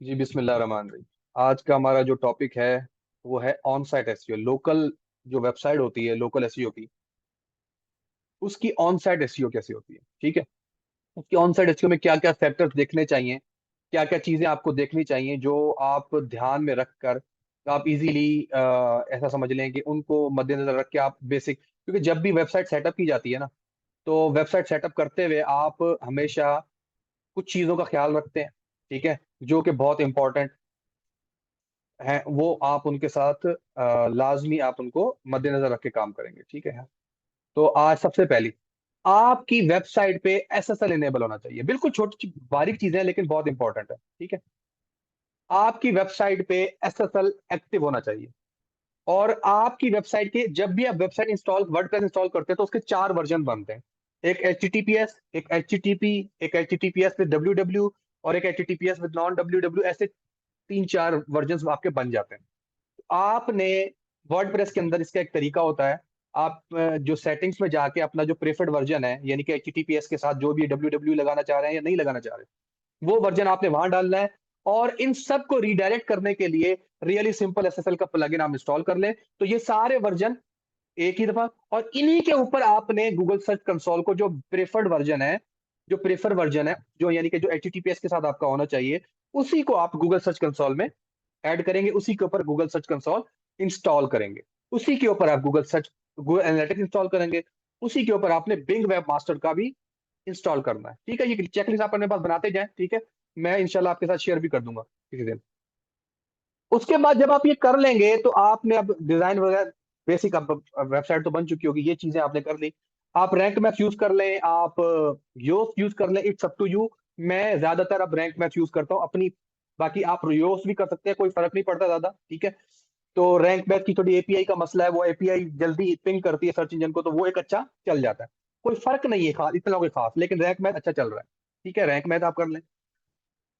जी बिस्मिल्लाह रहमान रहीम। आज का हमारा जो टॉपिक है वो है ऑन साइट एसईओ। लोकल जो वेबसाइट होती है लोकल एसईओ की, उसकी ऑन साइट एसईओ कैसे होती है। ठीक है, उसकी ऑन साइट एसईओ में क्या क्या फैक्टर्स देखने चाहिए, क्या क्या चीजें आपको देखनी चाहिए जो आप ध्यान में रखकर आप इजीली ऐसा समझ लें कि उनको मद्देनजर रख के आप बेसिक, क्योंकि जब भी वेबसाइट सेटअप की जाती है ना, तो वेबसाइट सेटअप करते हुए आप हमेशा कुछ चीजों का ख्याल रखते हैं। ठीक है, जो कि बहुत इंपॉर्टेंट हैं, वो आप उनके साथ लाजमी आप उनको मद्देनजर रख के काम करेंगे। ठीक है, तो आज सबसे पहली, आपकी वेबसाइट पे एसएसएल इनेबल होना चाहिए। बिल्कुल छोटी बारीक चीजें हैं लेकिन बहुत इंपॉर्टेंट है। ठीक है, आपकी वेबसाइट पे एसएसएल एक्टिव होना चाहिए। और आपकी वेबसाइट के जब भी आप वेबसाइट इंस्टॉल वर्डप्रेस इंस्टॉल करते हैं तो उसके चार वर्जन बनते हैं। एक एच एक एच एक एच विद डब्ल्यू और एक एच विद नॉन डब्ल्यू। ऐसे तीन चार वर्जन आपके बन जाते हैं। आपने वर्डप्रेस के अंदर इसका एक तरीका होता है। आप जो सेटिंग्स में जाके अपना जो प्रेफर्ड वर्जन है, यानी कि एच के साथ जो भी डब्ल्यू लगाना चाह रहे हैं या नहीं लगाना चाह रहे, वो वर्जन आपने वहां डालना है। और इन सब को रीडायरेक्ट करने के लिए रियली सिंपल एसएसएल का प्लगइन आप इंस्टॉल कर लें, तो ये सारे वर्जन एक ही दफा। और इन्हीं के ऊपर आपने गूगल सर्च कंसोल को, जो प्रेफर्ड वर्जन है, जो प्रेफर वर्जन है, जो यानी कि जो एच के साथ आपका होना चाहिए, उसी को आप गूगल सर्च कंसोल में ऐड करेंगे। उसी के ऊपर गूगल सर्च कंसोल इंस्टॉल करेंगे। उसी के ऊपर आप गूगल एनालिटिक्स इंस्टॉल करेंगे। उसी के ऊपर आपने बिंग वेब मास्टर का भी इंस्टॉल करना है। ठीक है, ये चेकलिस्ट आप अपने पास बनाते जाएं। ठीक है, मैं इंशाल्लाह आपके साथ शेयर भी कर दूंगा किसी दिन। उसके बाद जब आप ये कर लेंगे तो आपने अब डिजाइन वगैरह बेसिक, अब वेबसाइट तो बन चुकी होगी, ये चीजें आपने कर ली। आप रैंक मैथ यूज कर लें, आप योस्ट यूज कर लें, इट्स अप टू यू। मैं ज्यादातर अब रैंक मैथ यूज करता हूँ अपनी। बाकी आप योस्ट भी कर सकते हैं, कोई फर्क नहीं पड़ता ज्यादा। ठीक है, तो रैंक मैथ की थोड़ी एपीआई का मसला है, वो एपीआई जल्दी पिंग करती है सर्च इंजन को, तो वो एक अच्छा चल जाता है। कोई फर्क नहीं है खास, इतना कोई खास, लेकिन रैंक मैथ अच्छा चल रहा है। ठीक है, रैंक मैथ आप कर लें।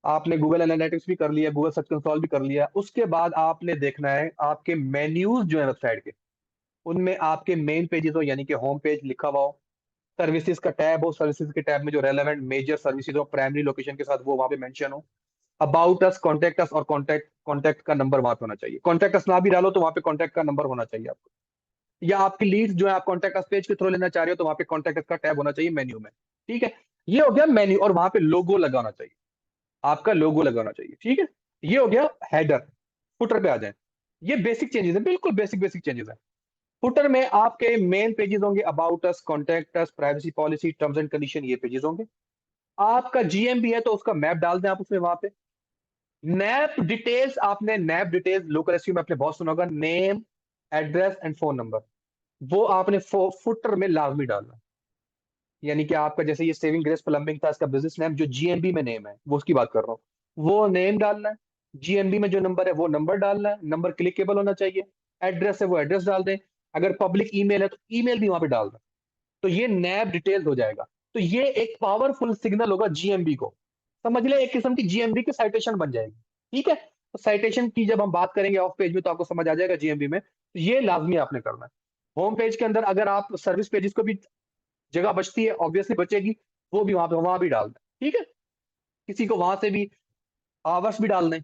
आपने गूगल एनालिटिक्स भी कर लिया, गूगल सर्च कंसोल भी कर लिया। उसके बाद आपने देखना है आपके मेन्यूज जो है वेबसाइट के, उनमें आपके मेन पेजेस हो, यानी कि होम पेज लिखा हुआ हो, सर्विसेज का टैब हो, सर्विसेज के टैब में जो रेलेवेंट मेजर सर्विसेज हो प्राइमरी लोकेशन के साथ, वो वहां पे मेंशन हो। अबाउट अस, कॉन्टेक्ट अस और कॉन्टेक्ट कॉन्टेक्ट का नंबर वहां पे होना चाहिए। कॉन्टेक्ट अस ना भी डालो तो वहां पे कॉन्टेक्ट का नंबर होना चाहिए आपको। या आपकी लीड्स जो है आप कॉन्टेक्ट अस पेज के थ्रू लेना चाह रहे हो तो वहां पे कॉन्टेक्ट अस का टैब होना चाहिए मेन्यू में। ठीक है, ये हो गया मेन्यू, और वहां पे लोगो लगाना चाहिए, आपका लोगो लगाना चाहिए। ठीक है, ये हो गया हेडर। फुटर पे आ जाए, ये बेसिक चेंजेस है, बिल्कुल बेसिक बेसिक चेंजेस है। फुटर में आपके मेन पेजेस होंगे, about us, contact us, privacy policy, terms and condition, ये पेजेस होंगे। आपका जीएमबी है तो उसका मैप डाल दें आप उसमें वहां पे। नैप डिटेल्स, आपने नैप डिटेल्स लोकल एसईओ में आपने बहुत सुना होगा, name, address and phone number, वो आपने फुटर में लाजमी डालना। यानी कि आपका जैसे ये सेविंग ग्रेस प्लम्बिंग था, इसका बिजनेस नेम जो जीएनबी में नेम है, वो उसकी बात कर रहा हूँ, वो नेम डालना है। जीएनबी में जो नंबर है वो नंबर डालना है, नंबर क्लिकेबल होना चाहिए। एड्रेस है वो एड्रेस डाल दें। अगर पब्लिक ईमेल है तो ईमेल भी वहां पे डाल दें। तो ये नैब डिटेल्स हो जाएगा। तो ये एक पावरफुल सिग्नल होगा जीएमबी को। समझ ले, एक किस्म की जीएमबी की साइटेशन बन जाएगी। ठीक है, तो साइटेशन की जब हम बात करेंगे ऑफ पेज में तो आपको समझ आ जाएगा जीएमबी में, तो ये लाजमी आपने करना है। होम पेज के अंदर अगर आप सर्विस पेजेस को भी जगह बचती है, ऑब्वियसली बचेगी, वो भी वहां भी डाल दें। ठीक है, किसी को वहां से भी आवर्स भी डाल दें।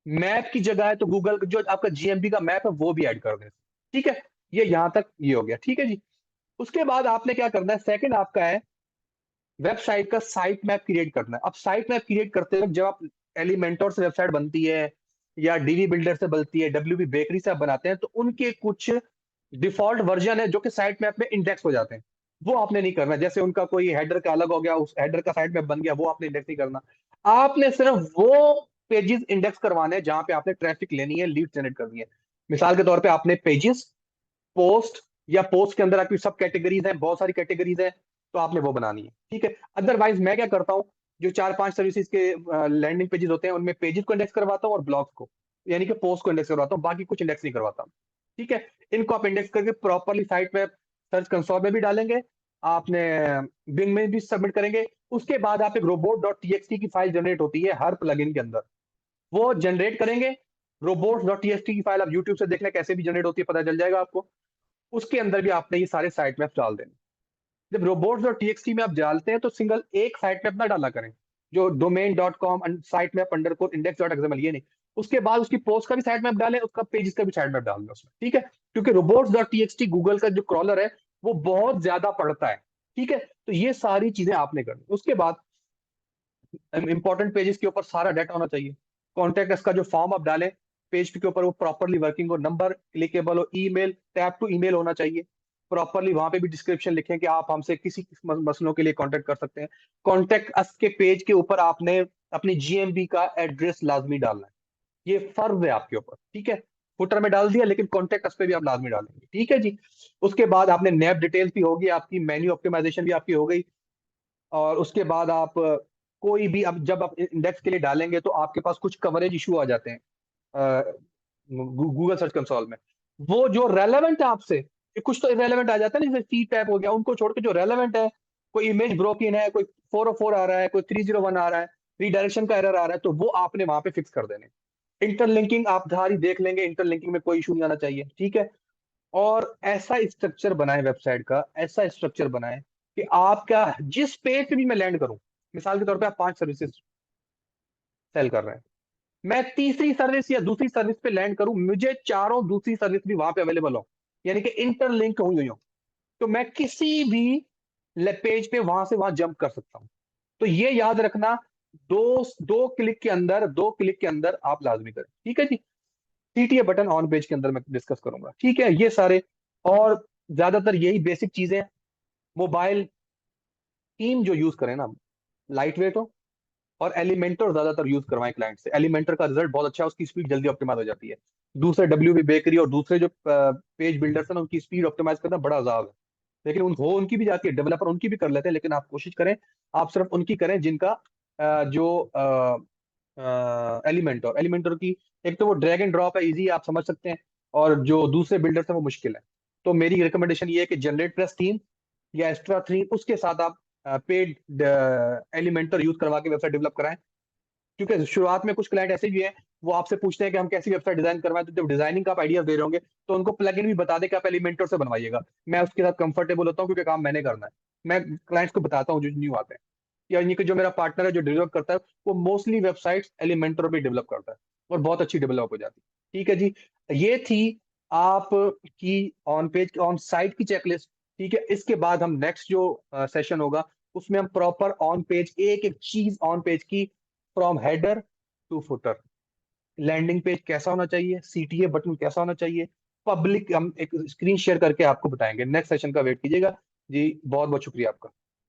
मैप की जगह है तो गूगल जो आपका जीएमबी का मैप है वो भी ऐड कर दें। ठीक है, ये यहां तक ये हो गया। ठीक है जी, उसके बाद आपने क्या करना है, सेकंड आपका है वेबसाइट का साइट मैप क्रिएट करना है। अब साइट मैप क्रिएट करते वक्त जब आप एलिमेंटोर से वेबसाइट बनती है या डीवी बिल्डर से बनती है, डब्ल्यूपी बेकरी से आप बनाते हैं, तो उनके कुछ डिफॉल्ट वर्जन है जो कि साइट मैप में इंडेक्स हो जाते हैं। वो आपने नहीं करना। जैसे उनका कोई हेडर का अलग हो गया, उस हेडर का साइट मैप बन गया, वो आपने इंडेक्स नहीं करना। आपने सिर्फ वो पेजेस इंडेक्स करवाने हैं जहां पे आपने ट्रैफिक लेनी है, लीड जनरेट करनी है। मिसाल के तौर पे आपने पेजेस, पोस्ट, या पोस्ट के अंदर आपकी सब कैटेगरीज हैं, बहुत सारी कैटेगरीज हैं, तो आपने वो बनानी है। ठीक है, अदरवाइज मैं क्या करता हूँ, जो चार पांच सर्विसेज के लैंडिंग पेजेस होते हैं उनमें पेजेस को इंडेक्स करवाता हूँ और ब्लॉग्स को, यानी कि पोस्ट को इंडेक्स करवाता हूँ, बाकी कुछ इंडेक्स नहीं करवाता हूँ। ठीक है, इनको आप इंडेक्स करके प्रॉपरली साइट में सर्च कंसोल में भी डालेंगे, आपने बिंग में भी सबमिट करेंगे। उसके बाद आप एक रोबोट डॉट टीएक्सटी की फाइल जनरेट होती है हर प्लगइन के अंदर, वो जनरेट करेंगे। रोबोट्स डॉट टीएक्सटी की फाइल आप यूट्यूब से देखना कैसे भी जनरेट होती है, पता चल जाएगा आपको। उसके अंदर भी आपने ये सारे साइट मैप्स डाल देने। जब रोबोट्स और टीएक्सटी में आप डालते हैं तो सिंगल एक साइट मैप ना डाला करें, जो domain.com site map underscore index.xml, ये नहीं। उसके बाद उसकी पोस्ट का भी साइट मैप डालें, उसका पेजेस का भी साइट मैप डाल दें उसमें, ठीक है। क्योंकि robots.txt गूगल का जो क्रॉलर है वो बहुत ज्यादा पढ़ता है, ठीक है। तो ये सारी चीजें आपने करनी। उसके बाद इंपॉर्टेंट पेजेस के ऊपर सारा डाटा होना चाहिए। कॉन्टेक्ट अस का जो फॉर्म आप डालें पेज के ऊपर, वो प्रॉपरली वर्किंग हो, नंबर क्लिकेबल हो, ईमेल टैप टू ईमेल होना चाहिए प्रॉपरली। वहां पे भी डिस्क्रिप्शन लिखें कि आप हमसे किसी मसलों के लिए कांटेक्ट कर सकते हैं। कॉन्टेक्ट अस के पेज के ऊपर आपने अपनी जीएमबी का एड्रेस लाजमी डालना है, ये फर्ज है आपके ऊपर, ठीक है। फुटर में डाल दिया, लेकिन कॉन्टेक्ट अस पे भी आप लाजमी डालेंगे, ठीक है जी। उसके बाद आपने नैप डिटेल्स भी होगी आपकी, मेन्यू ऑप्टिमाइजेशन भी आपकी हो गई। और उसके बाद आप कोई भी, अब जब आप इंडेक्स के लिए डालेंगे तो आपके पास कुछ कवरेज इशू आ जाते हैं गूगल सर्च कंसोल में। वो जो रेलेवेंट है आपसे, कुछ तो इरेलेवेंट आ जाता है ना, जैसे सी टैप हो गया, उनको छोड़ के जो रेलेवेंट है, कोई इमेज ब्रोकन है, कोई 404 आ रहा है, कोई 301 आ रहा है, रीडायरेक्शन का एरर आ रहा है, तो वो आपने वहां पे फिक्स कर देने। इंटरलिंकिंग आप धारी देख लेंगे, इंटरलिंकिंग में कोई इशू नहीं आना चाहिए, ठीक है। और ऐसा स्ट्रक्चर बनाए वेबसाइट का, ऐसा स्ट्रक्चर बनाए कि आपका जिस पेज पे भी मैं लैंड करूं, मिसाल के तौर पे आप 5 सर्विसेज सेल कर रहे हैं, मैं तीसरी सर्विस या दूसरी सर्विस पे लैंड करूं, मुझे चारों दूसरी सर्विस भी वहां पे अवेलेबल हो, यानी कि इंटरलिंक हुई हो, तो मैं किसी भी पेज पे वहां से वहां जंप कर सकता हूं। तो ये याद रखना, दो दो क्लिक के अंदर आप लाजमी करें, ठीक है जी। सीटीए बटन ऑन पेज के अंदर मैं डिस्कस करूंगा, ठीक है, ये सारे। और ज्यादातर यही बेसिक चीजें। मोबाइल थीम जो यूज करें ना, लाइट वेट हो, और एलिमेंटर ज्यादातर यूज करवाएं क्लाइंट से। एलिमेंटर का रिजल्ट बहुत अच्छा है, उसकी स्पीड जल्दी ऑप्टिमाइज हो जाती है। दूसरे डब्ल्यू बी बेकरी और दूसरे जो पेज बिल्डर्स हैं ना, उनकी स्पीड ऑप्टिमाइज करना बड़ा अजाब है। लेकिन उनकी भी जाती है, डेवलपर उनकी भी कर लेते हैं, लेकिन आप कोशिश करें आप सिर्फ उनकी करें जिनका जो एलिमेंटर की, एक तो वो ड्रैग एंड ड्रॉप है, इजी आप समझ सकते हैं, और जो दूसरे बिल्डर्स हैं वो मुश्किल है। तो मेरी रिकमेंडेशन ये है कि जनरेट प्लस थीम या एक्स्ट्रा थीम, उसके साथ आप पेड एलिमेंटर यूज करवा के वेबसाइट डेवलप कराएं। क्योंकि शुरुआत में कुछ क्लाइंट ऐसे भी हैं, वो आपसे पूछते हैं कि हम कैसी वेबसाइट डिजाइन करवाएं, तो जब डिजाइनिंग का आप आइडिया दे रहे होंगे तो उनको प्लगइन भी बता दें कि आप एलिमेंटर से बनवाइएगा। मैं उसके साथ कंफर्टेबल होता हूँ, क्योंकि काम मैंने करना है। मैं क्लाइंट्स को बताता हूँ जो न्यू आते हैं, या ये कि जो मेरा पार्टनर है जो डेवलप करता है, वो मोस्टली वेबसाइट्स एलिमेंटर पे डेवलप करता है, और बहुत अच्छी डेवलप हो जाती है, ठीक है जी। ये थी आपकी ऑन पेज ऑन साइट की चेकलिस्ट, ठीक है। इसके बाद हम नेक्स्ट जो सेशन होगा, उसमें हम प्रॉपर ऑन पेज एक एक चीज ऑन पेज की, from header to footer, landing page कैसा होना चाहिए, सीटीए बटन कैसा होना चाहिए, पब्लिक, हम एक स्क्रीन शेयर करके आपको बताएंगे। नेक्स्ट सेशन का वेट कीजिएगा जी। बहुत बहुत शुक्रिया आपका।